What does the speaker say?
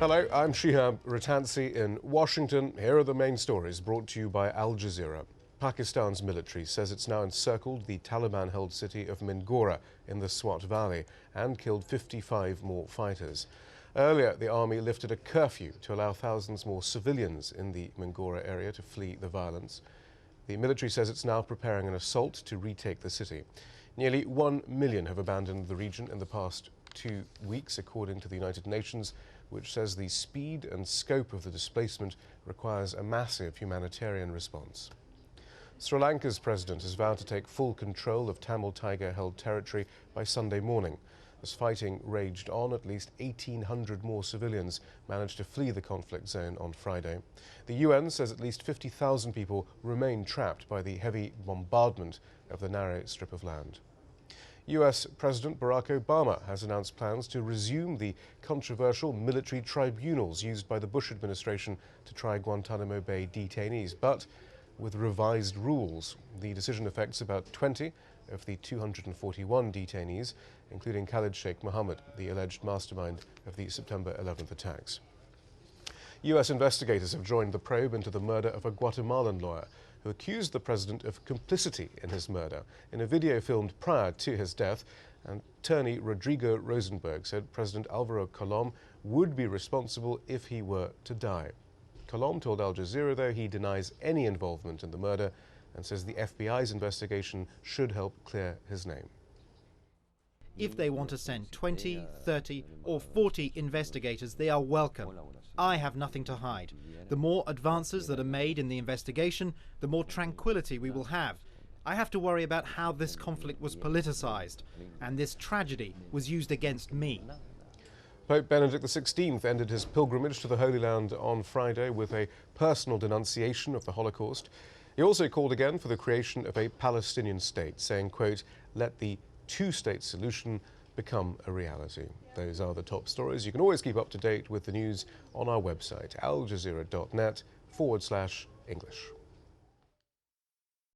Hello, I'm Shihab Ratansi in Washington. Here are the main stories brought to you by Al Jazeera. Pakistan's military says it's now encircled the Taliban-held city of Mingora in the Swat Valley and killed 55 more fighters. Earlier, the army lifted a curfew to allow thousands more civilians in the Mingora area to flee the violence. The military says it's now preparing an assault to retake the city. Nearly 1 million have abandoned the region in the past 2 weeks, according to the United Nations, which says the speed and scope of the displacement requires a massive humanitarian response. Sri Lanka's president has vowed to take full control of Tamil Tiger-held territory by Sunday morning. As fighting raged on, at least 1,800 more civilians managed to flee the conflict zone on Friday. The UN says at least 50,000 people remain trapped by the heavy bombardment of the narrow strip of land. US President Barack Obama has announced plans to resume the controversial military tribunals used by the Bush administration to try Guantanamo Bay detainees, but with revised rules. The decision affects about 20 of the 241 detainees, including Khalid Sheikh Mohammed, the alleged mastermind of the September 11th attacks. US investigators have joined the probe into the murder of a Guatemalan lawyer who accused the president of complicity in his murder. In a video filmed prior to his death, attorney Rodrigo Rosenberg said President Alvaro Colom would be responsible if he were to die. Colom told Al Jazeera, though, he denies any involvement in the murder and says the FBI's investigation should help clear his name. If they want to send 20, 30 or 40 investigators, they are welcome. I have nothing to hide. The more advances that are made in the investigation, the more tranquility we will have. I have to worry about how this conflict was politicized, and this tragedy was used against me. Pope Benedict XVI ended his pilgrimage to the Holy Land on Friday with a personal denunciation of the Holocaust. He also called again for the creation of a Palestinian state, saying, quote, "Let the two-state solution become a reality." Those are the top stories. You can always keep up to date with the news on our website, aljazeera.net/English.